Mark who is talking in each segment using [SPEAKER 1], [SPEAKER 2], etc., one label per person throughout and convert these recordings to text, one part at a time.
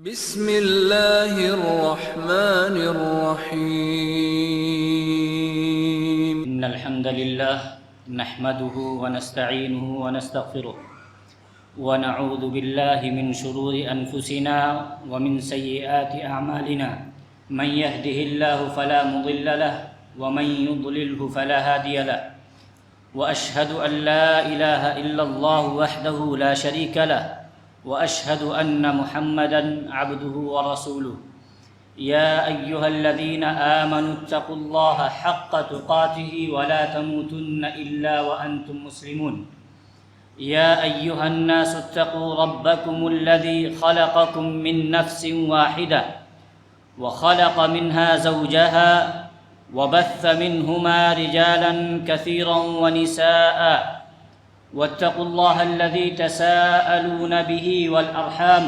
[SPEAKER 1] بسم اللہ الرحمن الرحیم
[SPEAKER 2] إن الحمد لله نحمده ونستعينه ونستغفره ونعوذ بالله من شرور أنفسنا ومن سيئات أعمالنا من يهده الله فلا مضل له ومن يضلله فلا هادي له وأشهد أن لا إله إلا الله وحده لا شريك له وأشهد أن محمدًا عبده ورسوله يا أيها الذين آمنوا اتقوا الله حق تقاته ولا تموتن إلا وأنتم مسلمون يا أيها الناس اتقوا ربكم الذي خلقكم من نفس واحدة وخلق منها زوجها وبث منهما رجالا كثيرا ونساء واتقوا الله الذي تساءلون به والأرحام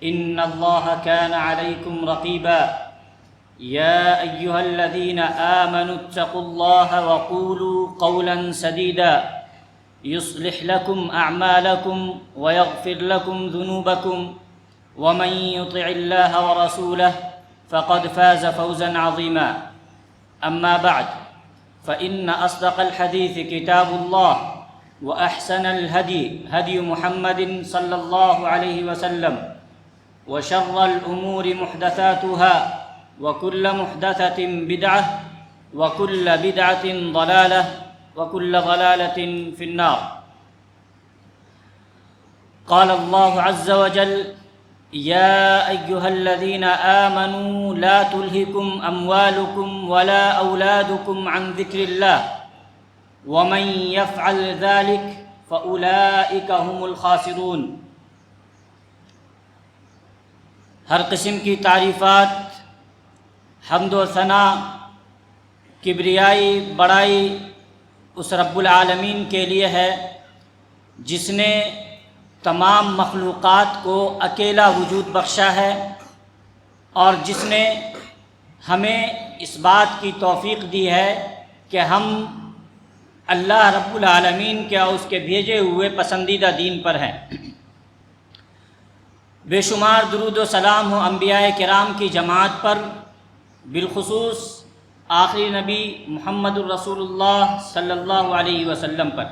[SPEAKER 2] إن الله كان عليكم رقيبا يا أيها الذين آمنوا اتقوا الله وقولوا قولا سديدا يصلح لكم أعمالكم ويغفر لكم ذنوبكم ومن يطع الله ورسوله فقد فاز فوزا عظيما أما بعد فإن أصدق الحديث كتاب الله وأحسن الهدي هدي محمد صلى الله عليه وسلم وشر الأمور محدثاتها وكل محدثة بدعة وكل بدعة ضلالة وكل ضلالة في النار. قال الله عز وجل يا أيها الذين آمنوا لا تلهكم أموالكم ولا أولادكم عن ذكر الله ومن يفعل ذلك فأولئك هم الخاسرون. ہر قسم کی تعریفات، حمد و ثنا، کبریائی، بڑائی اس رب العالمین کے لیے ہے جس نے تمام مخلوقات کو اکیلا وجود بخشا ہے اور جس نے ہمیں اس بات کی توفیق دی ہے کہ ہم اللہ رب العالمین کے اور اس کے بھیجے ہوئے پسندیدہ دین پر ہیں. بے شمار درود و سلام ہو انبیاء کرام کی جماعت پر، بالخصوص آخری نبی محمد الرسول اللہ صلی اللہ علیہ وسلم پر.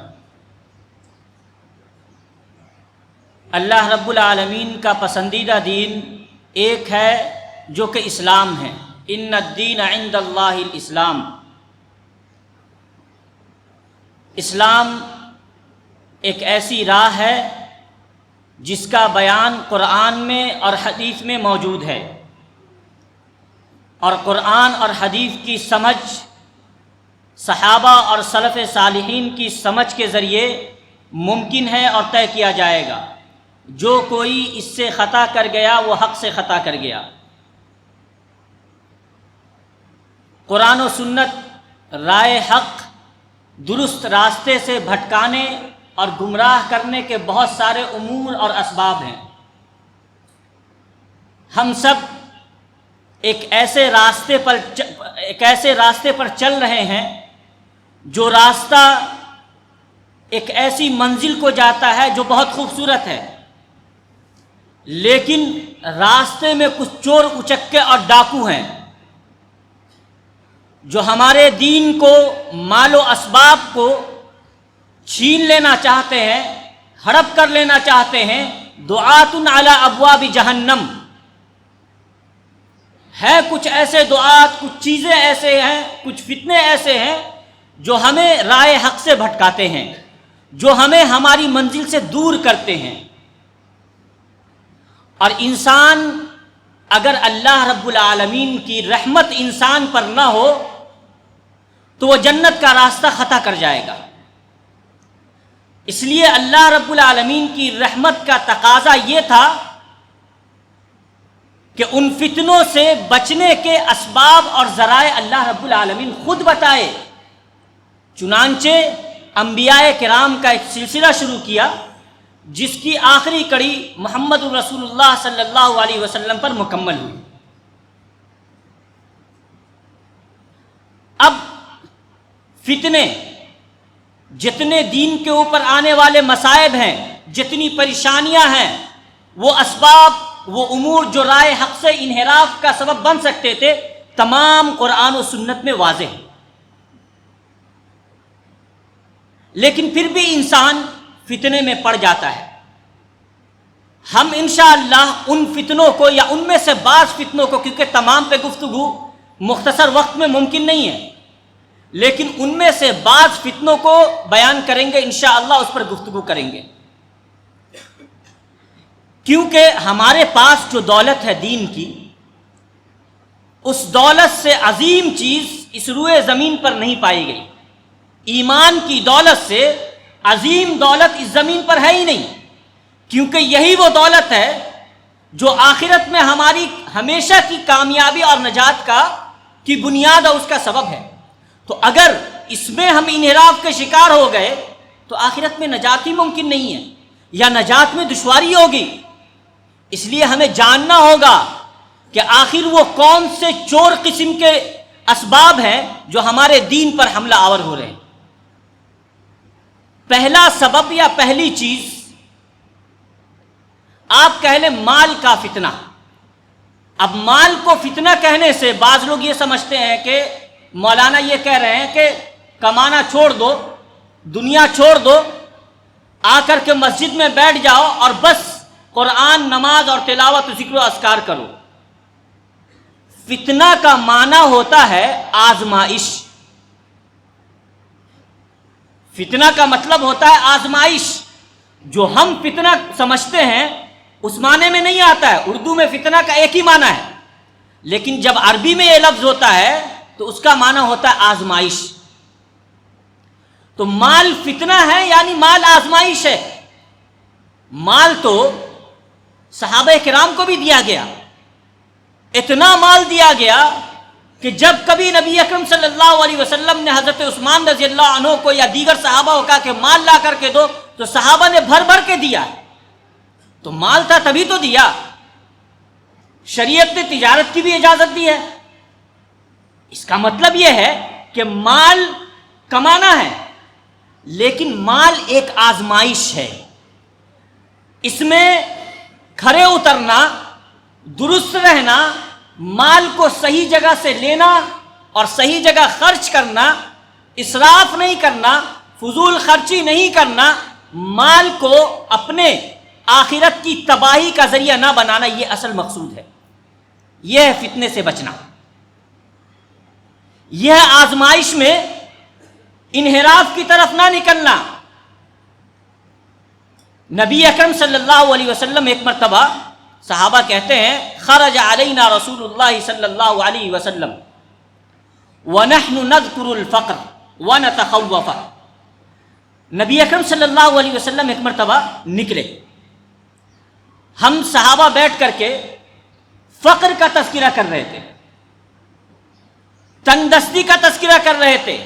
[SPEAKER 2] اللہ رب العالمین کا پسندیدہ دین ایک ہے جو کہ اسلام ہے. ان الدین عند اللہ الاسلام. اسلام ایک ایسی راہ ہے جس کا بیان قرآن میں اور حدیث میں موجود ہے، اور قرآن اور حدیث کی سمجھ صحابہ اور سلف صالحین کی سمجھ کے ذریعے ممکن ہے اور طے کیا جائے گا. جو کوئی اس سے خطا کر گیا وہ حق سے خطا کر گیا. قرآن و سنت رائے حق، درست راستے سے بھٹکانے اور گمراہ کرنے کے بہت سارے امور اور اسباب ہیں. ہم سب ایک ایسے راستے پر چل رہے ہیں جو راستہ ایک ایسی منزل کو جاتا ہے جو بہت خوبصورت ہے، لیکن راستے میں کچھ چور اچکے اور ڈاکو ہیں جو ہمارے دین کو، مال و اسباب کو چھین لینا چاہتے ہیں، ہڑپ کر لینا چاہتے ہیں. دعات علی ابواب جہنم ہے. کچھ ایسے دعات، کچھ چیزیں ایسے ہیں، کچھ فتنے ایسے ہیں جو ہمیں رائے حق سے بھٹکاتے ہیں، جو ہمیں ہماری منزل سے دور کرتے ہیں. اور انسان اگر اللہ رب العالمین کی رحمت انسان پر نہ ہو تو وہ جنت کا راستہ خطا کر جائے گا. اس لیے اللہ رب العالمین کی رحمت کا تقاضا یہ تھا کہ ان فتنوں سے بچنے کے اسباب اور ذرائع اللہ رب العالمین خود بتائے. چنانچہ انبیاء کرام کا ایک سلسلہ شروع کیا جس کی آخری کڑی محمد الرسول اللہ صلی اللہ علیہ وسلم پر مکمل ہوئی. اب فتنے، جتنے دین کے اوپر آنے والے مصائب ہیں، جتنی پریشانیاں ہیں، وہ اسباب وہ امور جو رائے حق سے انحراف کا سبب بن سکتے تھے تمام قرآن و سنت میں واضح ہیں، لیکن پھر بھی انسان فتنے میں پڑ جاتا ہے۔ ہم انشاءاللہ ان فتنوں کو یا ان میں سے بعض فتنوں کو، کیونکہ تمام پہ گفتگو مختصر وقت میں ممکن نہیں ہے، لیکن ان میں سے بعض فتنوں کو بیان کریں گے انشاءاللہ، اس پر گفتگو کریں گے، کیونکہ ہمارے پاس جو دولت ہے دین کی، اس دولت سے عظیم چیز اس روئے زمین پر نہیں پائی گئی۔ ایمان کی دولت سے عظیم دولت اس زمین پر ہے ہی نہیں، کیونکہ یہی وہ دولت ہے جو آخرت میں ہماری ہمیشہ کی کامیابی اور نجات کی بنیاد اور اس کا سبب ہے۔ تو اگر اس میں ہم انحراف کے شکار ہو گئے تو آخرت میں نجات ہی ممکن نہیں ہے، یا نجات میں دشواری ہوگی۔ اس لیے ہمیں جاننا ہوگا کہ آخر وہ کون سے چور قسم کے اسباب ہیں جو ہمارے دین پر حملہ آور ہو رہے ہیں۔ پہلا سبب یا پہلی چیز آپ کہہ لیں مال کا فتنہ۔ اب مال کو فتنہ کہنے سے بعض لوگ یہ سمجھتے ہیں کہ مولانا یہ کہہ رہے ہیں کہ کمانا چھوڑ دو، دنیا چھوڑ دو، آ کر کے مسجد میں بیٹھ جاؤ اور بس قرآن، نماز اور تلاوت، ذکر و اذکار کرو۔ فتنہ کا معنی ہوتا ہے آزمائش۔ فتنہ کا مطلب ہوتا ہے آزمائش۔ جو ہم فتنہ سمجھتے ہیں اس معنی میں نہیں آتا ہے۔ اردو میں فتنہ کا ایک ہی معنی ہے، لیکن جب عربی میں یہ لفظ ہوتا ہے تو اس کا معنی ہوتا ہے آزمائش۔ تو مال فتنہ ہے، یعنی مال آزمائش ہے۔ مال تو صحابہ کرام کو بھی دیا گیا، اتنا مال دیا گیا کہ جب کبھی نبی اکرم صلی اللہ علیہ وسلم نے حضرت عثمان رضی اللہ عنہ کو یا دیگر صحابہ کو کہا کہ مال لا کر کے دو، تو صحابہ نے بھر بھر کے دیا۔ تو مال تھا تبھی تو دیا۔ شریعت نے تجارت کی بھی اجازت دی ہے۔ اس کا مطلب یہ ہے کہ مال کمانا ہے، لیکن مال ایک آزمائش ہے۔ اس میں کھرے اترنا، درست رہنا، مال کو صحیح جگہ سے لینا اور صحیح جگہ خرچ کرنا، اسراف نہیں کرنا، فضول خرچی نہیں کرنا، مال کو اپنے آخرت کی تباہی کا ذریعہ نہ بنانا، یہ اصل مقصود ہے۔ یہ ہے فتنے سے بچنا، یہ آزمائش میں انحراف کی طرف نہ نکلنا۔ نبی اکرم صلی اللہ علیہ وسلم ایک مرتبہ، صحابہ کہتے ہیں، خرج علینا رسول اللہ صلی اللہ علیہ وسلم ونحن نذکر الفقر ونتخوف۔ نبی اکرم صلی اللہ علیہ وسلم ایک مرتبہ نکلے، ہم صحابہ بیٹھ کر کے فقر کا تذکرہ کر رہے تھے، تنگ دستی کا تذکرہ کر رہے تھے،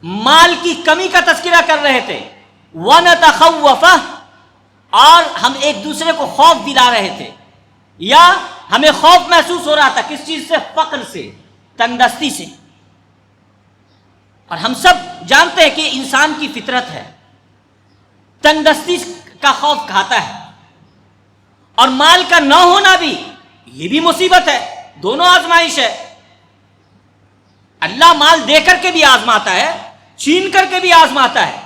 [SPEAKER 2] مال کی کمی کا تذکرہ کر رہے تھے، وَنَتَخَوَّفَ، اور ہم ایک دوسرے کو خوف دلا رہے تھے، یا ہمیں خوف محسوس ہو رہا تھا۔ کس چیز سے؟ فقر سے، تنگ دستی سے۔ اور ہم سب جانتے ہیں کہ انسان کی فطرت ہے، تنگ دستی کا خوف کھاتا ہے، اور مال کا نہ ہونا بھی یہ بھی مصیبت ہے، دونوں آزمائش ہے۔ اللہ مال دے کر کے بھی آزماتا ہے، چھین کر کے بھی آزماتا ہے۔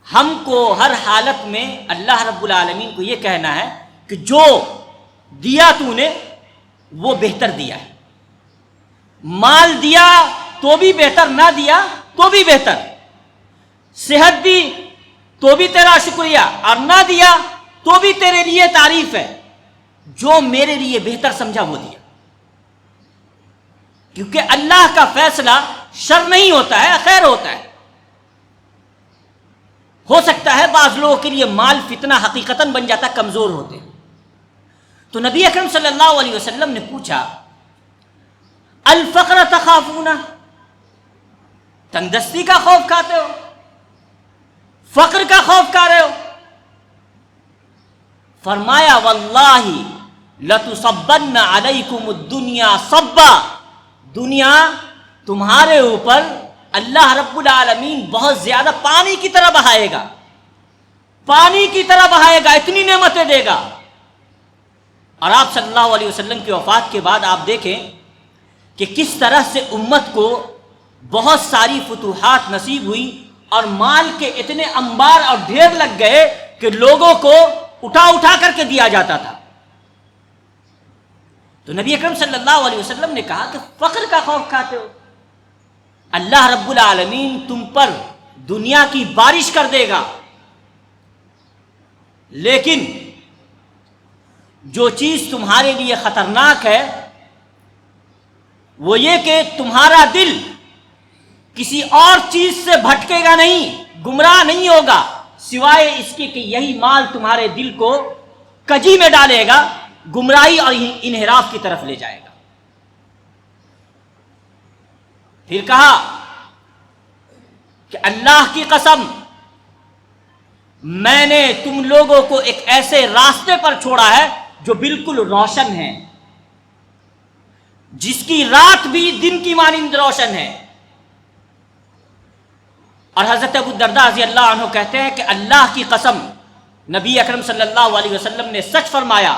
[SPEAKER 2] ہم کو ہر حالت میں اللہ رب العالمین کو یہ کہنا ہے کہ جو دیا تو نے وہ بہتر دیا ہے۔ مال دیا تو بھی بہتر، نہ دیا تو بھی بہتر، صحت دی تو بھی تیرا شکریہ، اور نہ دیا تو بھی تیرے لیے تعریف ہے۔ جو میرے لیے بہتر سمجھا وہ دیا، کیونکہ اللہ کا فیصلہ شر نہیں ہوتا ہے، خیر ہوتا ہے۔ ہو سکتا ہے بعض لوگوں کے لیے مال فتنہ حقیقتاً بن جاتا، کمزور ہوتے ہیں۔ تو نبی اکرم صلی اللہ علیہ وسلم نے پوچھا، الفقر تخافون، تنگ دستی کا خوف کھاتے ہو، فقر کا خوف کھا رہے ہو؟ فرمایا، واللہ لتصبن علیکم الدنیا صبا، دنیا تمہارے اوپر اللہ رب العالمین بہت زیادہ پانی کی طرح بہائے گا، پانی کی طرح بہائے گا، اتنی نعمتیں دے گا۔ اور آپ صلی اللہ علیہ وسلم کی وفات کے بعد آپ دیکھیں کہ کس طرح سے امت کو بہت ساری فتوحات نصیب ہوئی اور مال کے اتنے انبار اور ڈھیر لگ گئے کہ لوگوں کو اٹھا اٹھا کر کے دیا جاتا تھا. تو نبی اکرم صلی اللہ علیہ وسلم نے کہا کہ فقر کا خوف کھاتے ہو، اللہ رب العالمین تم پر دنیا کی بارش کر دے گا، لیکن جو چیز تمہارے لیے خطرناک ہے وہ یہ کہ تمہارا دل کسی اور چیز سے بھٹکے گا نہیں، گمراہ نہیں ہوگا، سوائے اس کے کہ یہی مال تمہارے دل کو کجی میں ڈالے گا، گمراہی اور انحراف کی طرف لے جائے گا. پھر کہا کہ اللہ کی قسم میں نے تم لوگوں کو ایک ایسے راستے پر چھوڑا ہے جو بالکل روشن ہے، جس کی رات بھی دن کی مانند روشن ہے. اور حضرت ابو الدرداء رضی اللہ عنہ کہتے ہیں کہ اللہ کی قسم نبی اکرم صلی اللہ علیہ وسلم نے سچ فرمایا،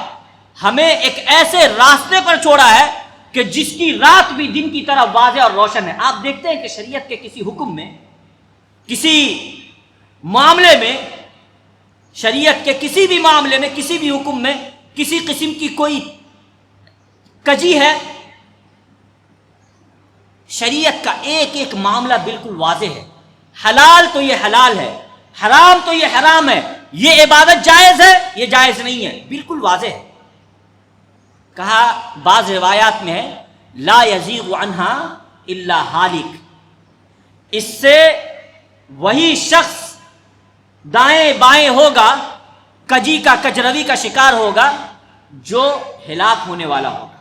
[SPEAKER 2] ہمیں ایک ایسے راستے پر چھوڑا ہے کہ جس کی رات بھی دن کی طرح واضح اور روشن ہے. آپ دیکھتے ہیں کہ شریعت کے کسی حکم میں، کسی معاملے میں، شریعت کے کسی بھی معاملے میں، کسی بھی حکم میں کسی قسم کی کوئی کجی ہے؟ شریعت کا ایک ایک معاملہ بالکل واضح ہے. حلال تو یہ حلال ہے، حرام تو یہ حرام ہے، یہ عبادت جائز ہے، یہ جائز نہیں ہے، بالکل واضح ہے. کہا بعض روایات میں ہے لا یزیغ عنہا الا ہالک، اس سے وہی شخص دائیں بائیں ہوگا، کجی کا کجروی کا شکار ہوگا جو ہلاک ہونے والا ہوگا.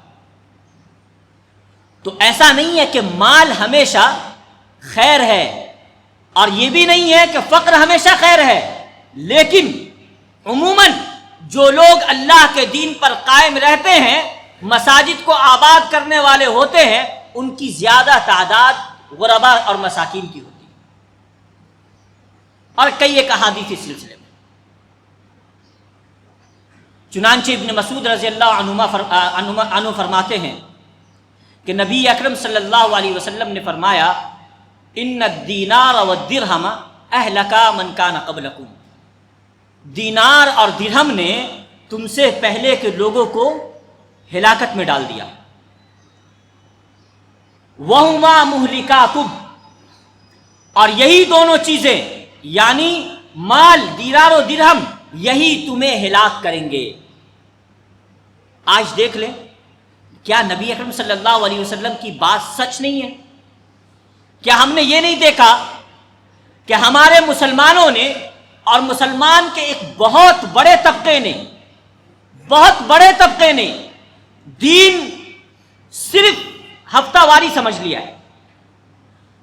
[SPEAKER 2] تو ایسا نہیں ہے کہ مال ہمیشہ خیر ہے، اور یہ بھی نہیں ہے کہ فقر ہمیشہ خیر ہے، لیکن عموماً جو لوگ اللہ کے دین پر قائم رہتے ہیں، مساجد کو آباد کرنے والے ہوتے ہیں، ان کی زیادہ تعداد غربا اور مساکین کی ہوتی ہے. اور کئی ایک احادیث اس سلسلے میں. چنانچہ ابن مسعود رضی اللہ عنہ فرماتے ہیں کہ نبی اکرم صلی اللہ علیہ وسلم نے فرمایا ان الدینار والدرہم اہلکا من کان قبلکم، دینار اور درہم نے تم سے پہلے کے لوگوں کو ہلاکت میں ڈال دیا. وہما مہلکاکم، اور یہی دونوں چیزیں یعنی مال دینار و درہم یہی تمہیں ہلاک کریں گے. آج دیکھ لیں کیا نبی اکرم صلی اللہ علیہ وسلم کی بات سچ نہیں ہے؟ کیا ہم نے یہ نہیں دیکھا کہ ہمارے مسلمانوں نے اور مسلمان کے ایک بہت بڑے طبقے نے دین صرف ہفتہ واری سمجھ لیا ہے.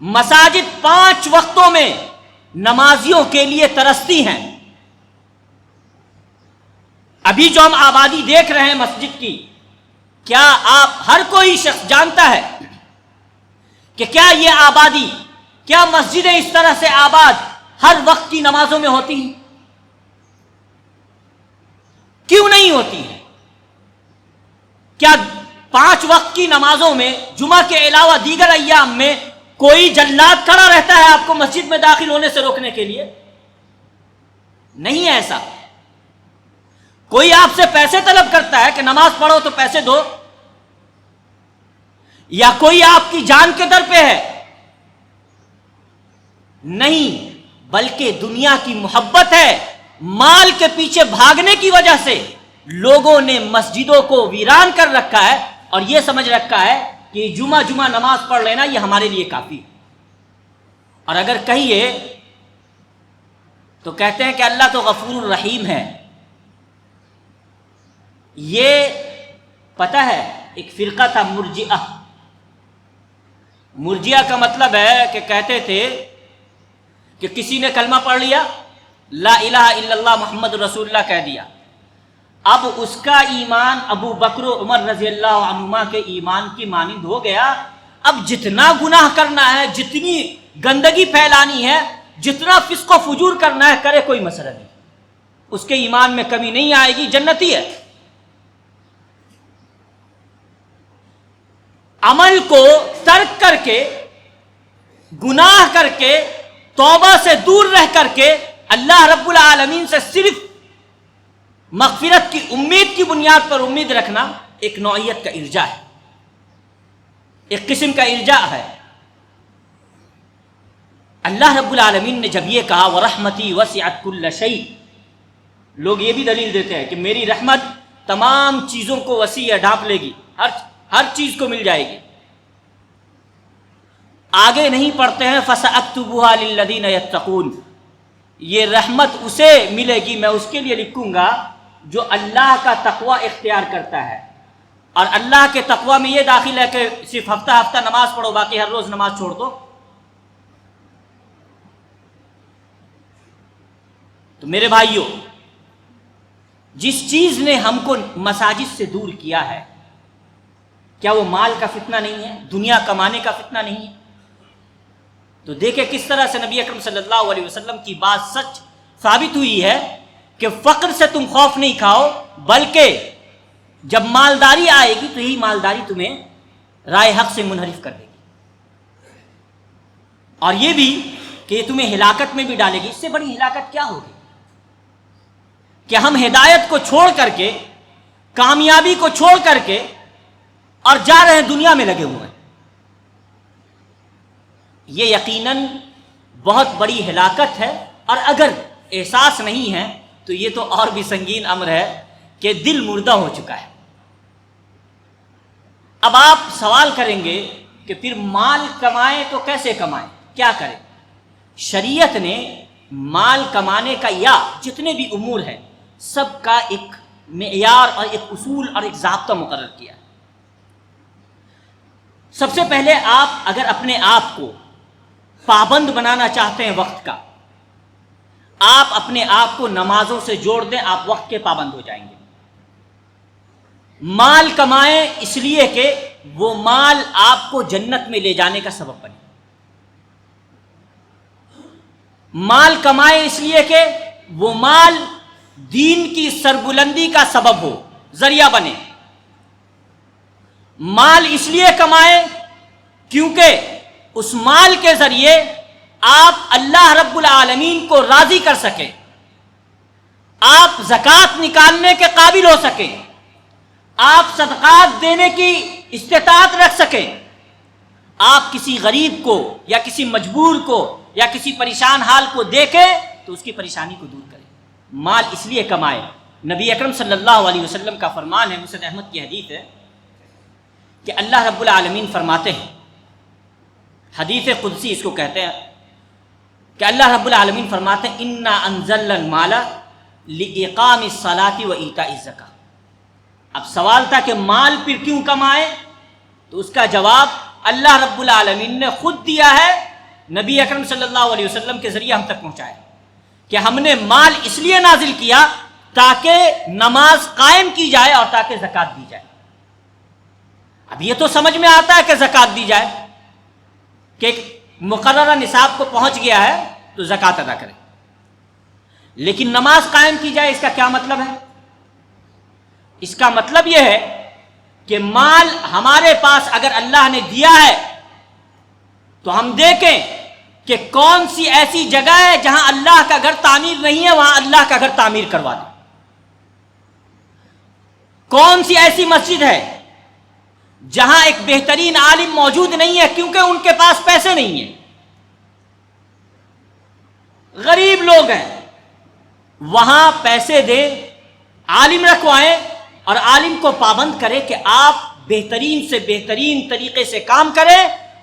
[SPEAKER 2] مساجد 5 وقتوں میں نمازیوں کے لیے ترستی ہیں. ابھی جو ہم آبادی دیکھ رہے ہیں مسجد کی، کیا آپ ہر کوئی شخص جانتا ہے کہ کیا یہ آبادی، کیا مسجدیں اس طرح سے آباد ہر وقت کی نمازوں میں ہوتی ہیں؟ کیوں نہیں ہوتی ہیں؟ کیا 5 وقت کی نمازوں میں جمعہ کے علاوہ دیگر ایام میں کوئی جلاد کھڑا رہتا ہے آپ کو مسجد میں داخل ہونے سے روکنے کے لیے؟ نہیں ہے ایسا. کوئی آپ سے پیسے طلب کرتا ہے کہ نماز پڑھو تو پیسے دو، یا کوئی آپ کی جان کے در پہ ہے؟ نہیں، بلکہ دنیا کی محبت ہے. مال کے پیچھے بھاگنے کی وجہ سے لوگوں نے مسجدوں کو ویران کر رکھا ہے اور یہ سمجھ رکھا ہے کہ جمعہ نماز پڑھ لینا یہ ہمارے لیے کافی ہے. اور اگر کہیے تو کہتے ہیں کہ اللہ تو غفور الرحیم ہے. یہ پتہ ہے ایک فرقہ تھا مرجئہ کا مطلب ہے کہ کہتے تھے کہ کسی نے کلمہ پڑھ لیا، لا الہ الا اللہ محمد رسول اللہ کہہ دیا، اب اس کا ایمان ابو بکر و عمر رضی اللہ عنہما کے ایمان کی مانند ہو گیا. اب جتنا گناہ کرنا ہے، جتنی گندگی پھیلانی ہے، جتنا فسق و فجور کرنا ہے، کرے، کوئی مسئلہ نہیں، اس کے ایمان میں کمی نہیں آئے گی، جنتی ہے. عمل کو ترک کر کے، گناہ کر کے، توبہ سے دور رہ کر کے اللہ رب العالمین سے صرف مغفرت کی امید کی بنیاد پر امید رکھنا ایک نوعیت کا ارجاء ہے، ایک قسم کا ارجاء ہے۔ اللہ رب العالمین نے جب یہ کہا وَرَحْمَتِي وَسِعَتْ كُلَّ شَيْءٍ، لوگ یہ بھی دلیل دیتے ہیں کہ میری رحمت تمام چیزوں کو وسیع ڈھانپ لے گی، ہر چیز کو مل جائے گی۔ آگے نہیں پڑھتے ہیں فَسَأَكْتُبُهَا لِلَّذِينَ يَتَّقُونَ، یہ رحمت اسے ملے گی، میں اس کے لیے لکھوں گا جو اللہ کا تقوی اختیار کرتا ہے۔ اور اللہ کے تقوی میں یہ داخل ہے کہ صرف ہفتہ ہفتہ نماز پڑھو، باقی ہر روز نماز چھوڑ دو؟ تو میرے بھائیوں، جس چیز نے ہم کو مساجد سے دور کیا ہے، کیا وہ مال کا فتنہ نہیں ہے، دنیا کمانے کا فتنہ نہیں ہے؟ تو دیکھیں کس طرح سے نبی اکرم صلی اللہ علیہ وسلم کی بات سچ ثابت ہوئی ہے کہ فقر سے تم خوف نہیں کھاؤ، بلکہ جب مالداری آئے گی تو یہی مالداری تمہیں رائے حق سے منحرف کر دے گی، اور یہ بھی کہ یہ تمہیں ہلاکت میں بھی ڈالے گی۔ اس سے بڑی ہلاکت کیا ہوگی کہ ہم ہدایت کو چھوڑ کر کے، کامیابی کو چھوڑ کر کے اور جا رہے ہیں دنیا میں لگے ہوئے ہیں۔ یہ یقیناً بہت بڑی ہلاکت ہے، اور اگر احساس نہیں ہے تو یہ تو اور بھی سنگین امر ہے کہ دل مردہ ہو چکا ہے۔ اب آپ سوال کریں گے کہ پھر مال کمائیں تو کیسے کمائیں، کیا کریں؟ شریعت نے مال کمانے کا یا جتنے بھی امور ہیں سب کا ایک معیار اور ایک اصول اور ایک ضابطہ مقرر کیا۔ سب سے پہلے آپ اگر اپنے آپ کو پابند بنانا چاہتے ہیں وقت کا، آپ اپنے آپ کو نمازوں سے جوڑ دیں، آپ وقت کے پابند ہو جائیں گے۔ مال کمائیں اس لیے کہ وہ مال آپ کو جنت میں لے جانے کا سبب بنے۔ مال کمائیں اس لیے کہ وہ مال دین کی سربلندی کا سبب ہو، ذریعہ بنے۔ مال اس لیے کمائیں کیونکہ اس مال کے ذریعے آپ اللہ رب العالمین کو راضی کر سکیں، آپ زکوٰۃ نکالنے کے قابل ہو سکیں، آپ صدقات دینے کی استطاعت رکھ سکیں، آپ کسی غریب کو یا کسی مجبور کو یا کسی پریشان حال کو دیکھیں تو اس کی پریشانی کو دور کریں۔ مال اس لیے کمائے۔ نبی اکرم صلی اللہ علیہ وسلم کا فرمان ہے، مسند احمد کی حدیث ہے کہ اللہ رب العالمین فرماتے ہیں، حدیث قدسی اس کو کہتے ہیں، کہ اللہ رب العالمین فرماتے ہیں انا انزلنا المال لاقام الصلاۃ و ایتاء الزکاۃ۔ اب سوال تھا کہ مال پھر کیوں کمائیں، تو اس کا جواب اللہ رب العالمین نے خود دیا ہے، نبی اکرم صلی اللہ علیہ وسلم کے ذریعے ہم تک پہنچایا کہ ہم نے مال اس لیے نازل کیا تاکہ نماز قائم کی جائے اور تاکہ زکوٰۃ دی جائے۔ اب یہ تو سمجھ میں آتا ہے کہ زکوٰۃ دی جائے، کہ ایک مقررہ نصاب کو پہنچ گیا ہے تو زکوٰۃ ادا کرے، لیکن نماز قائم کی جائے، اس کا کیا مطلب ہے؟ اس کا مطلب یہ ہے کہ مال ہمارے پاس اگر اللہ نے دیا ہے تو ہم دیکھیں کہ کون سی ایسی جگہ ہے جہاں اللہ کا گھر تعمیر نہیں ہے، وہاں اللہ کا گھر تعمیر کروا دیں۔ کون سی ایسی مسجد ہے جہاں ایک بہترین عالم موجود نہیں ہے کیونکہ ان کے پاس پیسے نہیں ہیں، غریب لوگ ہیں، وہاں پیسے دیں، عالم رکھوائیں اور عالم کو پابند کرے کہ آپ بہترین سے بہترین طریقے سے کام کریں،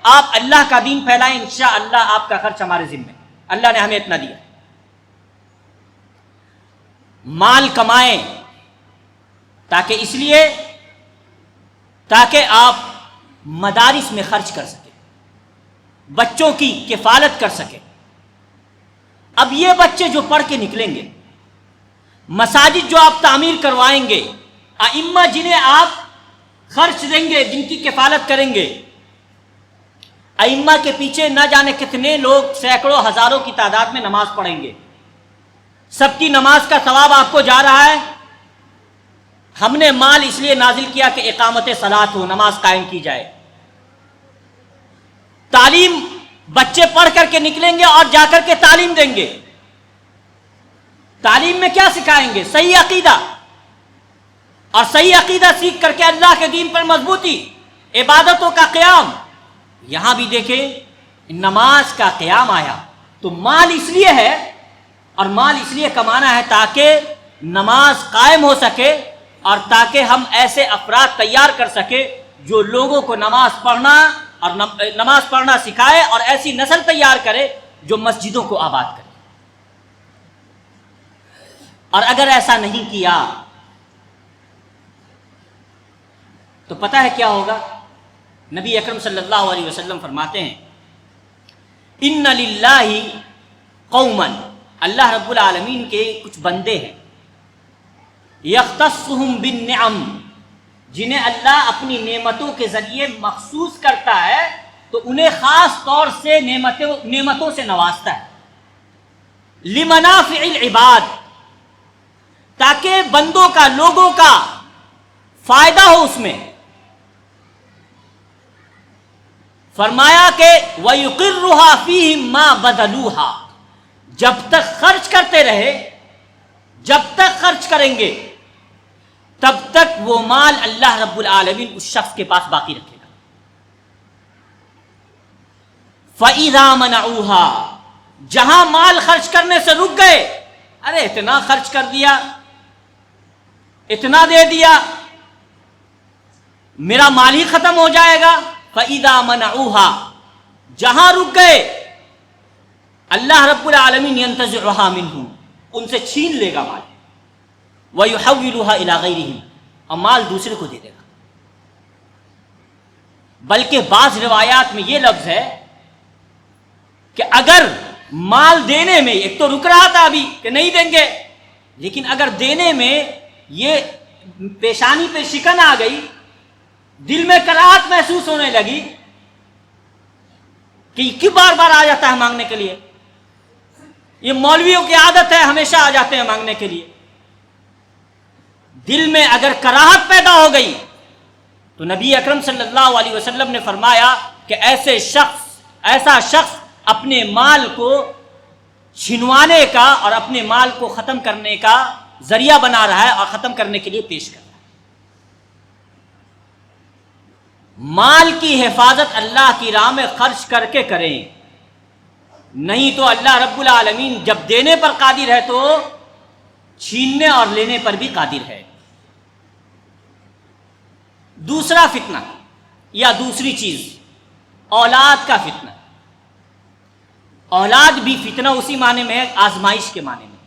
[SPEAKER 2] آپ اللہ کا دین پھیلائیں، انشاءاللہ آپ کا خرچ ہمارے ذمہ، اللہ نے ہمیں اتنا دیا۔ مال کمائیں تاکہ اس لیے تاکہ آپ مدارس میں خرچ کر سکیں، بچوں کی کفالت کر سکیں۔ اب یہ بچے جو پڑھ کے نکلیں گے، مساجد جو آپ تعمیر کروائیں گے، ائمہ جنہیں آپ خرچ دیں گے، جن کی کفالت کریں گے، ائمہ کے پیچھے نہ جانے کتنے لوگ سینکڑوں ہزاروں کی تعداد میں نماز پڑھیں گے، سب کی نماز کا ثواب آپ کو جا رہا ہے۔ ہم نے مال اس لیے نازل کیا کہ اقامت صلاۃ ہو، نماز قائم کی جائے، تعلیم بچے پڑھ کر کے نکلیں گے اور جا کر کے تعلیم دیں گے. تعلیم میں کیا سکھائیں گے؟ صحیح عقیدہ. اور صحیح عقیدہ سیکھ کر کے اللہ کے دین پر مضبوطی، عبادتوں کا قیام. یہاں بھی دیکھیں نماز کا قیام آیا تو مال اس لیے ہے، اور مال اس لیے کمانا ہے تاکہ نماز قائم ہو سکے، اور تاکہ ہم ایسے افراد تیار کر سکے جو لوگوں کو نماز پڑھنا اور نماز پڑھنا سکھائے، اور ایسی نسل تیار کرے جو مسجدوں کو آباد کرے. اور اگر ایسا نہیں کیا تو پتہ ہے کیا ہوگا؟ نبی اکرم صلی اللہ علیہ وسلم فرماتے ہیں ان للہ قوما، اللہ رب العالمین کے کچھ بندے ہیں، یختصهم بالنعم، جنہیں اللہ اپنی نعمتوں کے ذریعے مخصوص کرتا ہے تو انہیں خاص طور سے نعمتوں سے نوازتا ہے. لمنافع العباد، تاکہ بندوں کا، لوگوں کا فائدہ ہو اس میں. فرمایا کہ وَيُقِرُّهَا فِيهِمْ مَا بَذَلُوهَا، جب تک خرچ کرتے رہے، جب تک خرچ کریں گے تب تک وہ مال اللہ رب العالمین اس شخص کے پاس باقی رکھے گا. فَإِذَا مَنَعُوهَا، جہاں مال خرچ کرنے سے رک گئے، ارے اتنا خرچ کر دیا، اتنا دے دیا، میرا مال ہی ختم ہو جائے گا. فَإِذَا مَنَعُوهَا، جہاں رک گئے، اللہ رب العالمین يَنْتَزِعُهَا مِنْهُمْ، ان سے چھین لے گا مال. وَيُحَوِّلُهَا إِلَىٰ غَيْرِهِمْ، اور مال دوسرے کو دے دے گا. بلکہ بعض روایات میں یہ لفظ ہے کہ اگر مال دینے میں، ایک تو رک رہا تھا ابھی کہ نہیں دیں گے، لیکن اگر دینے میں یہ پیشانی پہ شکن آ گئی، دل میں کراہت محسوس ہونے لگی کہ کیوں بار بار آ جاتا ہے مانگنے کے لیے، یہ مولویوں کی عادت ہے ہمیشہ آ جاتے ہیں مانگنے کے لیے، دل میں اگر کراہت پیدا ہو گئی تو نبی اکرم صلی اللہ علیہ وسلم نے فرمایا کہ ایسا شخص اپنے مال کو چھنوانے کا اور اپنے مال کو ختم کرنے کا ذریعہ بنا رہا ہے اور ختم کرنے کے لیے پیش کر رہا ہے. مال کی حفاظت اللہ کی راہ میں خرچ کر کے کریں، نہیں تو اللہ رب العالمین جب دینے پر قادر ہے تو چھیننے اور لینے پر بھی قادر ہے. دوسرا فتنہ یا دوسری چیز، اولاد کا فتنہ. اولاد بھی فتنہ اسی معنی میں ہے، آزمائش کے معنی میں.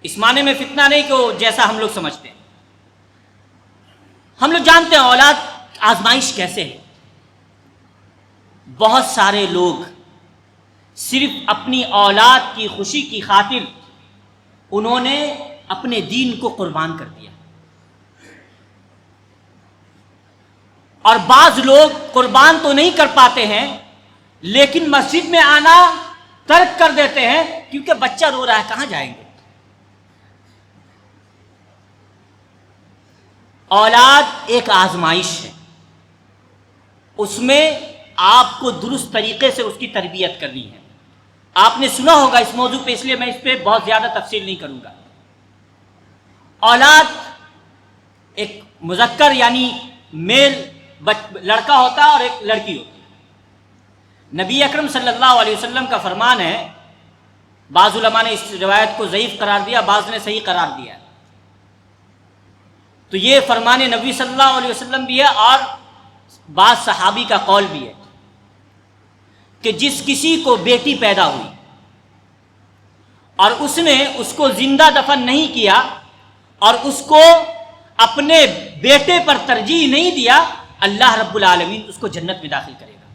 [SPEAKER 2] اس معنی میں فتنہ نہیں کہ وہ جیسا ہم لوگ سمجھتے ہیں. ہم لوگ جانتے ہیں اولاد آزمائش کیسے ہے. بہت سارے لوگ صرف اپنی اولاد کی خوشی کی خاطر انہوں نے اپنے دین کو قربان کر دیا، اور بعض لوگ قربان تو نہیں کر پاتے ہیں لیکن مسجد میں آنا ترک کر دیتے ہیں کیونکہ بچہ رو رہا ہے، کہاں جائیں گے. اولاد ایک آزمائش ہے، اس میں آپ کو درست طریقے سے اس کی تربیت کرنی ہے. آپ نے سنا ہوگا اس موضوع پہ، اس لیے میں اس پہ بہت زیادہ تفصیل نہیں کروں گا. اولاد ایک مذکر یعنی میل لڑکا ہوتا ہے اور ایک لڑکی ہوتی ہے. نبی اکرم صلی اللہ علیہ وسلم کا فرمان ہے، بعض علماء نے اس روایت کو ضعیف قرار دیا، بعض نے صحیح قرار دیا. تو یہ فرمان نبی صلی اللہ علیہ وسلم بھی ہے اور بعض صحابی کا قول بھی ہے کہ جس کسی کو بیٹی پیدا ہوئی اور اس نے اس کو زندہ دفن نہیں کیا اور اس کو اپنے بیٹے پر ترجیح نہیں دیا، اللہ رب العالمین اس کو جنت میں داخل کرے گا.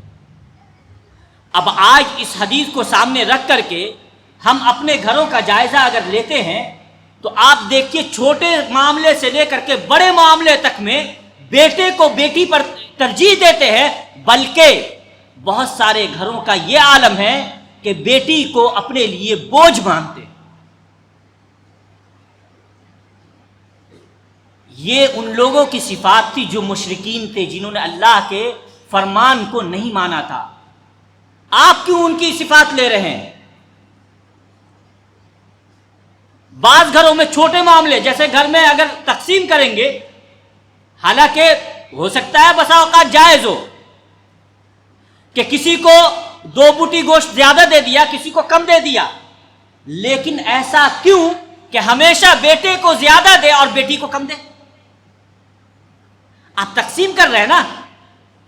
[SPEAKER 2] اب آج اس حدیث کو سامنے رکھ کر کے ہم اپنے گھروں کا جائزہ اگر لیتے ہیں تو آپ دیکھیے چھوٹے معاملے سے لے کر کے بڑے معاملے تک میں بیٹے کو بیٹی پر ترجیح دیتے ہیں، بلکہ بہت سارے گھروں کا یہ عالم ہے کہ بیٹی کو اپنے لیے بوجھ مانتے. یہ ان لوگوں کی صفات تھی جو مشرکین تھے، جنہوں نے اللہ کے فرمان کو نہیں مانا تھا. آپ کیوں ان کی صفات لے رہے ہیں؟ بعض گھروں میں چھوٹے معاملے، جیسے گھر میں اگر تقسیم کریں گے، حالانکہ ہو سکتا ہے بسا اوقات جائز ہو کہ کسی کو 2 بوٹی گوشت زیادہ دے دیا، کسی کو کم دے دیا، لیکن ایسا کیوں کہ ہمیشہ بیٹے کو زیادہ دے اور بیٹی کو کم دے؟ آپ تقسیم کر رہے ہیں نا،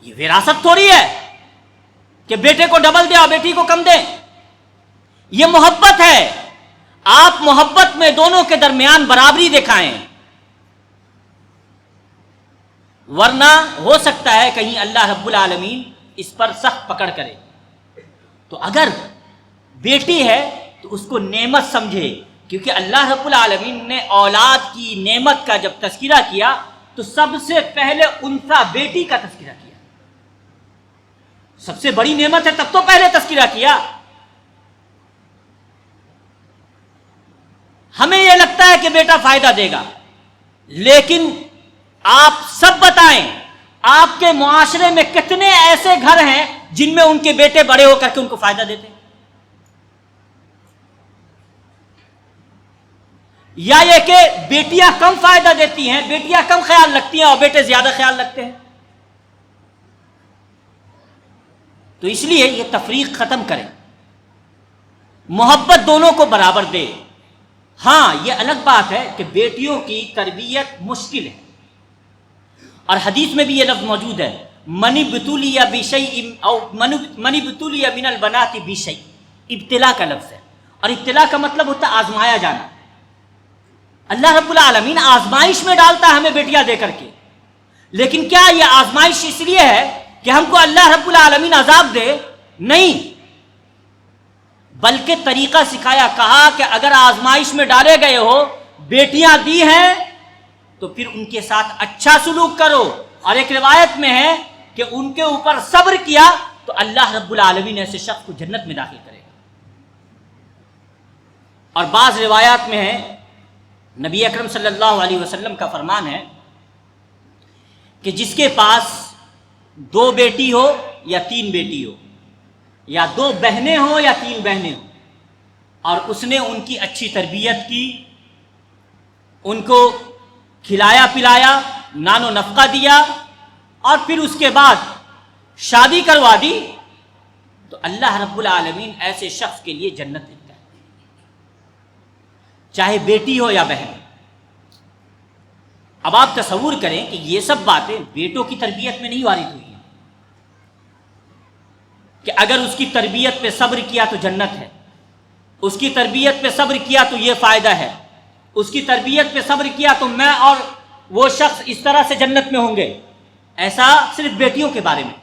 [SPEAKER 2] یہ وراثت تھوڑی ہے کہ بیٹے کو ڈبل دے اور بیٹی کو کم دے. یہ محبت ہے. آپ محبت میں دونوں کے درمیان برابری دکھائیں، ورنہ ہو سکتا ہے کہیں اللہ رب العالمین اس پر سخت پکڑ کرے. تو اگر بیٹی ہے تو اس کو نعمت سمجھے، کیونکہ اللہ رب العالمین نے اولاد کی نعمت کا جب تذکرہ کیا تو سب سے پہلے انثی بیٹی کا تذکرہ کیا. سب سے بڑی نعمت ہے تب تو پہلے تذکرہ کیا. ہمیں یہ لگتا ہے کہ بیٹا فائدہ دے گا، لیکن آپ سب بتائیں آپ کے معاشرے میں کتنے ایسے گھر ہیں جن میں ان کے بیٹے بڑے ہو کر کے ان کو فائدہ دیتے ہیں؟ یا یہ کہ بیٹیاں کم فائدہ دیتی ہیں، بیٹیاں کم خیال رکھتی ہیں اور بیٹے زیادہ خیال رکھتے ہیں. تو اس لیے یہ تفریق ختم کریں، محبت دونوں کو برابر دے. ہاں یہ الگ بات ہے کہ بیٹیوں کی تربیت مشکل ہے، اور حدیث میں بھی یہ لفظ موجود ہے، من ابتلی بشیء او من ابتلی من البنات بشیء. ابتلا کا لفظ ہے، اور ابتلا کا مطلب ہوتا ہے آزمایا جانا. اللہ رب العالمین آزمائش میں ڈالتا ہے ہمیں بیٹیاں دے کر کے، لیکن کیا یہ آزمائش اس لیے ہے کہ ہم کو اللہ رب العالمین عذاب دے؟ نہیں، بلکہ طریقہ سکھایا، کہا کہ اگر آزمائش میں ڈالے گئے ہو، بیٹیاں دی ہیں تو پھر ان کے ساتھ اچھا سلوک کرو. اور ایک روایت میں ہے کہ ان کے اوپر صبر کیا تو اللہ رب العالمین ایسے شخص کو جنت میں داخل کرے گا. اور بعض روایات میں ہے، نبی اکرم صلی اللہ علیہ وسلم کا فرمان ہے کہ جس کے پاس 2 بیٹی ہو یا 3 بیٹی ہو، یا 2 بہنیں ہوں یا 3 بہنیں ہوں، اور اس نے ان کی اچھی تربیت کی، ان کو کھلایا پلایا، نان و نفقہ دیا، اور پھر اس کے بعد شادی کروا دی، تو اللہ رب العالمین ایسے شخص کے لیے جنت دیتا ہے، چاہے بیٹی ہو یا بہن. اب آپ تصور کریں کہ یہ سب باتیں بیٹوں کی تربیت میں نہیں وارد ہوئی ہیں، کہ اگر اس کی تربیت پہ صبر کیا تو جنت ہے، اس کی تربیت پہ صبر کیا تو یہ فائدہ ہے، اس کی تربیت پہ صبر کیا تو میں اور وہ شخص اس طرح سے جنت میں ہوں گے. ایسا صرف بیٹیوں کے بارے میں.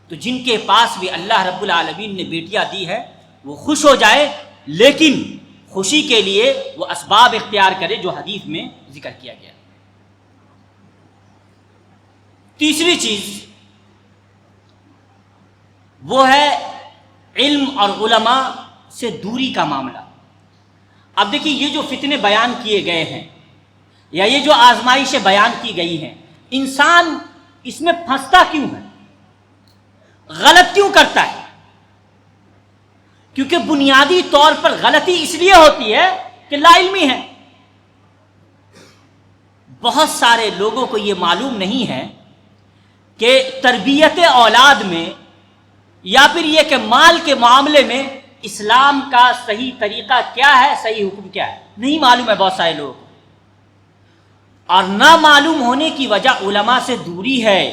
[SPEAKER 2] تو جن کے پاس بھی اللہ رب العالمین نے بیٹیاں دی ہے وہ خوش ہو جائے، لیکن خوشی کے لیے وہ اسباب اختیار کرے جو حدیث میں ذکر کیا گیا. تیسری چیز وہ ہے علم اور علماء سے دوری کا معاملہ. اب دیکھیے یہ جو فتنے بیان کیے گئے ہیں یا یہ جو آزمائشیں بیان کی گئی ہیں، انسان اس میں پھنستا کیوں ہے، غلط کیوں کرتا ہے؟ کیونکہ بنیادی طور پر غلطی اس لیے ہوتی ہے کہ لا علمی ہے. بہت سارے لوگوں کو یہ معلوم نہیں ہے کہ تربیت اولاد میں یا پھر یہ کہ مال کے معاملے میں اسلام کا صحیح طریقہ کیا ہے، صحیح حکم کیا ہے، نہیں معلوم ہے بہت سارے لوگوں کو. اور نہ معلوم ہونے کی وجہ علماء سے دوری ہے.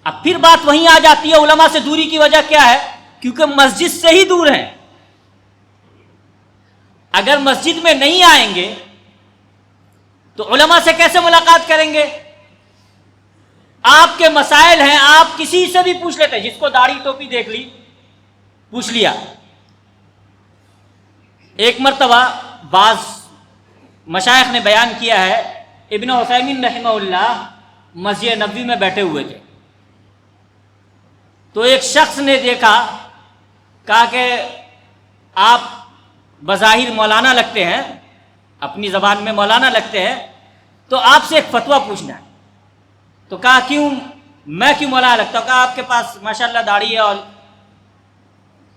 [SPEAKER 2] اب پھر بات وہیں آ جاتی ہے، علماء سے دوری کی وجہ کیا ہے؟ کیونکہ مسجد سے ہی دور ہیں. اگر مسجد میں نہیں آئیں گے تو علماء سے کیسے ملاقات کریں گے؟ آپ کے مسائل ہیں، آپ کسی سے بھی پوچھ لیتے ہیں، جس کو داڑھی ٹوپی دیکھ لی پوچھ لیا. ایک مرتبہ بعض مشائخ نے بیان کیا ہے، ابن عثیمین رحمہ اللہ مسجد نبوی میں بیٹھے ہوئے تھے، تو ایک شخص نے دیکھا، کہا کہ آپ بظاہر مولانا لگتے ہیں، اپنی زبان میں مولانا لگتے ہیں، تو آپ سے ایک فتویٰ پوچھنا ہے. تو کہا کیوں میں کیوں مولانا لگتا ہوں؟ کہا آپ کے پاس ماشاءاللہ داڑھی ہے. اور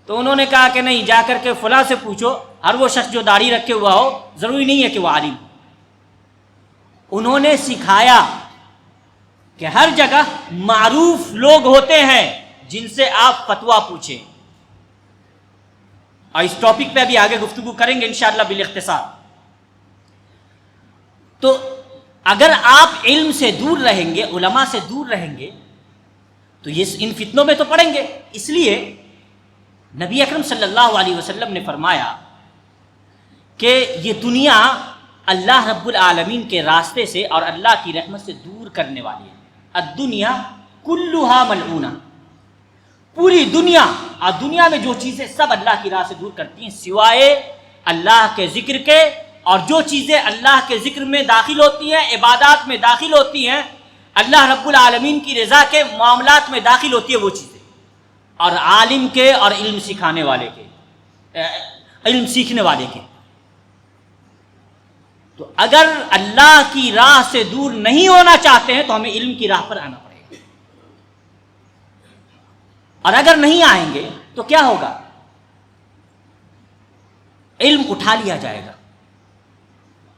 [SPEAKER 2] تو انہوں نے کہا کہ نہیں، جا کر کے فلاں سے پوچھو، ہر وہ شخص جو داڑھی رکھے ہوا ہو ضروری نہیں ہے کہ وہ عالم ہو. انہوں نے سکھایا کہ ہر جگہ معروف لوگ ہوتے ہیں جن سے آپ فتویٰ پوچھیں. اور اس ٹاپک پہ ابھی آگے گفتگو کریں گے انشاءاللہ بالاختصار. تو اگر آپ علم سے دور رہیں گے، علماء سے دور رہیں گے، تو یہ ان فتنوں میں تو پڑیں گے. اس لیے نبی اکرم صلی اللہ علیہ وسلم نے فرمایا کہ یہ دنیا اللہ رب العالمین کے راستے سے اور اللہ کی رحمت سے دور کرنے والی ہے. الدنیا کلھا ملعونہ، پوری دنیا، اور دنیا میں جو چیزیں سب اللہ کی راہ سے دور کرتی ہیں سوائے اللہ کے ذکر کے، اور جو چیزیں اللہ کے ذکر میں داخل ہوتی ہیں، عبادات میں داخل ہوتی ہیں، اللہ رب العالمین کی رضا کے معاملات میں داخل ہوتی ہے وہ چیزیں، اور عالم کے اور علم سکھانے والے کے، علم سیکھنے والے کے. تو اگر اللہ کی راہ سے دور نہیں ہونا چاہتے ہیں تو ہمیں علم کی راہ پر آنا پڑے گا. اور اگر نہیں آئیں گے تو کیا ہوگا؟ علم اٹھا لیا جائے گا.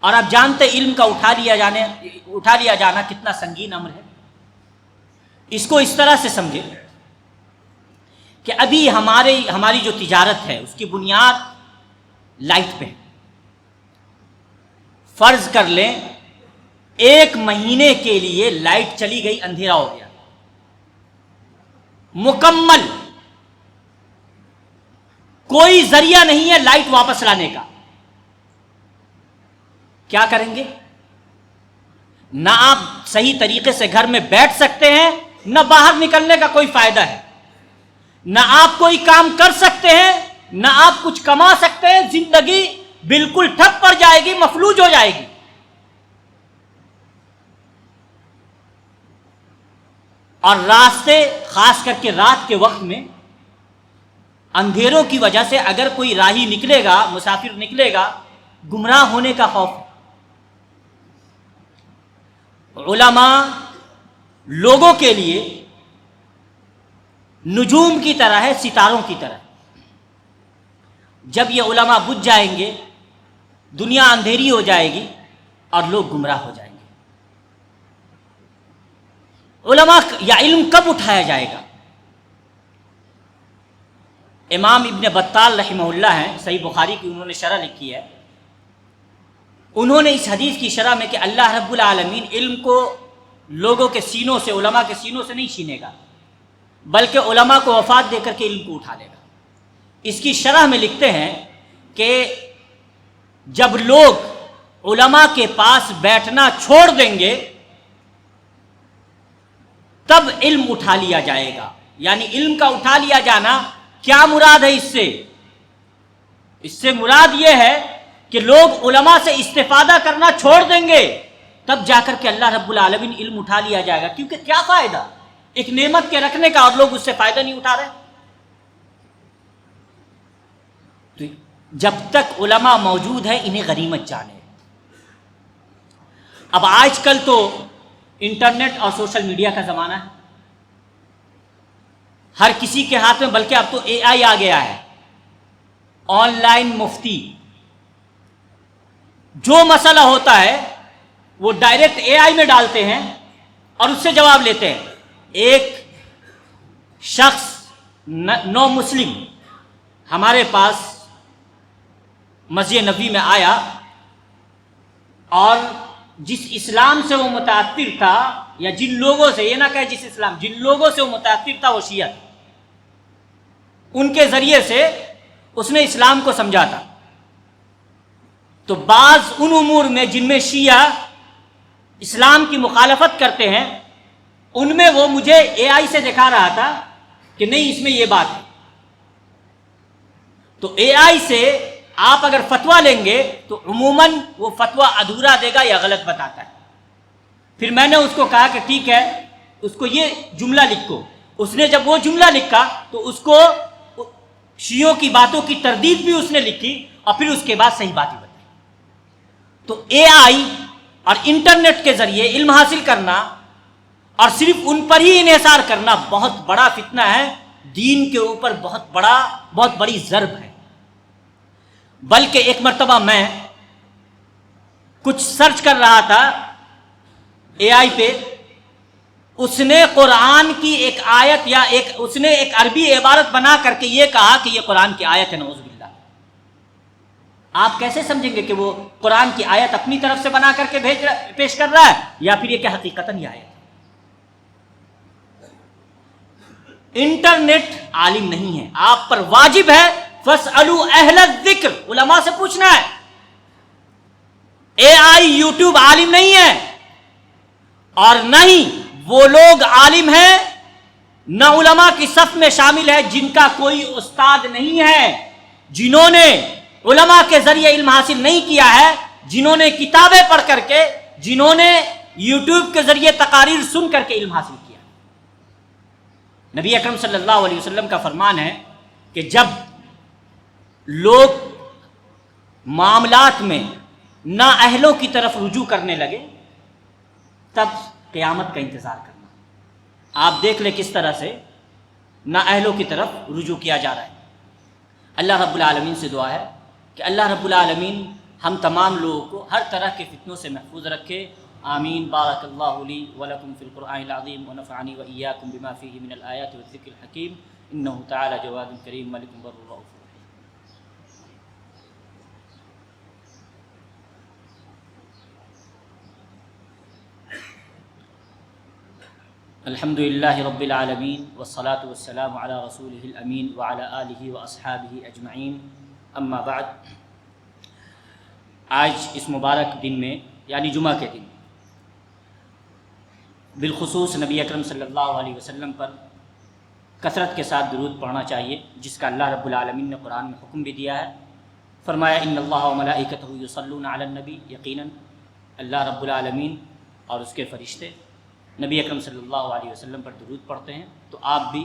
[SPEAKER 2] اور آپ جانتے علم کا اٹھا لیا جانا کتنا سنگین امر ہے. اس کو اس طرح سے سمجھے کہ ابھی ہماری جو تجارت ہے اس کی بنیاد لائٹ پہ ہے. فرض کر لیں 1 مہینے کے لیے لائٹ چلی گئی، اندھیرا ہو گیا مکمل، کوئی ذریعہ نہیں ہے لائٹ واپس لانے کا. کیا کریں گے؟ نہ آپ صحیح طریقے سے گھر میں بیٹھ سکتے ہیں، نہ باہر نکلنے کا کوئی فائدہ ہے، نہ آپ کوئی کام کر سکتے ہیں، نہ آپ کچھ کما سکتے ہیں. زندگی بالکل ٹھپ پڑ جائے گی، مفلوج ہو جائے گی. اور راستے، خاص کر کے رات کے وقت میں اندھیروں کی وجہ سے اگر کوئی راہی نکلے گا، مسافر نکلے گا، گمراہ ہونے کا خوف. علماء لوگوں کے لیے نجوم کی طرح ہے، ستاروں کی طرح. جب یہ علماء بجھ جائیں گے دنیا اندھیری ہو جائے گی اور لوگ گمراہ ہو جائیں گے. علماء یا علم کب اٹھایا جائے گا؟ امام ابن بطال رحمہ اللہ ہیں، صحیح بخاری کی انہوں نے شرح لکھی ہے. انہوں نے اس حدیث کی شرح میں کہ اللہ رب العالمین علم کو لوگوں کے سینوں سے، علماء کے سینوں سے نہیں چھینے گا، بلکہ علماء کو وفات دے کر کے علم کو اٹھا لے گا. اس کی شرح میں لکھتے ہیں کہ جب لوگ علماء کے پاس بیٹھنا چھوڑ دیں گے تب علم اٹھا لیا جائے گا. یعنی علم کا اٹھا لیا جانا کیا مراد ہے اس سے؟ اس سے مراد یہ ہے کہ لوگ علماء سے استفادہ کرنا چھوڑ دیں گے، تب جا کر کے اللہ رب العالمین علم اٹھا لیا جائے گا. کیونکہ کیا فائدہ ایک نعمت کے رکھنے کا اور لوگ اس سے فائدہ نہیں اٹھا رہے. تو جب تک علماء موجود ہیں انہیں غنیمت جانے. اب آج کل تو انٹرنیٹ اور سوشل میڈیا کا زمانہ ہے، ہر کسی کے ہاتھ میں، بلکہ اب تو اے آئی آ گیا ہے. آن لائن مفتی، جو مسئلہ ہوتا ہے وہ ڈائریکٹ اے آئی میں ڈالتے ہیں اور اس سے جواب لیتے ہیں. ایک شخص نو مسلم ہمارے پاس مسجد نبوی میں آیا اور جس اسلام سے وہ متاثر تھا، یا جن لوگوں سے، یہ نہ کہے جن لوگوں سے وہ متاثر تھا وہ شیعہ تھا، ان کے ذریعے سے اس نے اسلام کو سمجھا تھا. تو بعض ان امور میں جن میں شیعہ اسلام کی مخالفت کرتے ہیں ان میں وہ مجھے اے آئی سے دکھا رہا تھا کہ نہیں اس میں یہ بات ہے. تو اے آئی سے آپ اگر فتویٰ لیں گے تو عموماً وہ فتویٰ ادھورا دے گا یا غلط بتاتا ہے. پھر میں نے اس کو کہا کہ ٹھیک ہے اس کو یہ جملہ لکھو. اس نے جب وہ جملہ لکھا تو اس کو شیعوں کی باتوں کی تردید بھی اس نے لکھی اور پھر اس کے بعد صحیح باتیں بتائی. تو اے آئی اور انٹرنیٹ کے ذریعے علم حاصل کرنا اور صرف ان پر ہی انحصار کرنا بہت بڑا فتنہ ہے، دین کے اوپر بہت بڑی ضرب ہے۔ بلکہ ایک مرتبہ میں کچھ سرچ کر رہا تھا اے آئی پہ، اس نے قرآن کی ایک آیت اس نے ایک عربی عبارت بنا کر کے یہ کہا کہ یہ قرآن کی آیت ہے، نعوذ باللہ۔ آپ کیسے سمجھیں گے کہ وہ قرآن کی آیت اپنی طرف سے بنا کر کے پیش کر رہا ہے یا پھر یہ کہ حقیقتاً یہ آیت ہے؟ انٹرنیٹ عالم نہیں ہے، آپ پر واجب ہے فَاسْأَلُوا أَهْلَ الذِّكْرِ، علماء سے پوچھنا ہے۔ اے آئی یوٹیوب عالم نہیں ہے، اور نہ ہی وہ لوگ عالم ہیں، نہ علماء کی صف میں شامل ہے جن کا کوئی استاد نہیں ہے، جنہوں نے علماء کے ذریعے علم حاصل نہیں کیا ہے، جنہوں نے کتابیں پڑھ کر کے، جنہوں نے یوٹیوب کے ذریعے تقاریر سن کر کے علم حاصل کیا۔ نبی اکرم صلی اللہ علیہ وسلم کا فرمان ہے کہ جب لوگ معاملات میں نااہلوں کی طرف رجوع کرنے لگے تب قیامت کا انتظار کرنا۔ آپ دیکھ لیں کس طرح سے نااہلوں کی طرف رجوع کیا جا رہا ہے۔ اللہ رب العالمین سے دعا ہے کہ اللہ رب العالمین ہم تمام لوگوں کو ہر طرح کے فتنوں سے محفوظ رکھے، آمین۔ بارک اللہ لی ولکم فی القرآن العظیم ونفعنی وإیاکم بما فیہ من الآیات والذکر الحکیم، انہ تعالی جواد کریم ملک بر رؤوف۔ الحمد للہ رب العالمین والصلاة والسلام علی رسولہ الامین وعلی آلہ واصحابہ اجمعین، اما بعد۔ آج اس مبارک دن میں یعنی جمعہ کے دن بالخصوص نبی اکرم صلی اللہ علیہ وسلم پر کثرت کے ساتھ درود پڑھنا چاہیے، جس کا اللہ رب العالمین نے قرآن میں حکم بھی دیا ہے۔ فرمایا ان اللہ وملائکتہ یصلون علی النبی، یقیناً اللہ رب العالمین اور اس کے فرشتے نبی اکرم صلی اللہ علیہ وسلم پر درود پڑھتے ہیں، تو آپ بھی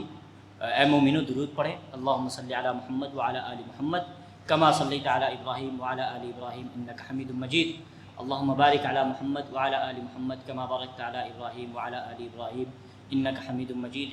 [SPEAKER 2] اے مومنو درود پڑھیں۔ اللہم صلی علی محمد وعلی آل محمد کما صلیت علی ابراہیم وعلی آل ابراہیم انک حمید مجید، اللہم بارک علی محمد وعلی آل محمد کما بارکت علی ابراہیم وعلی آل ابراہیم انک حمید مجید۔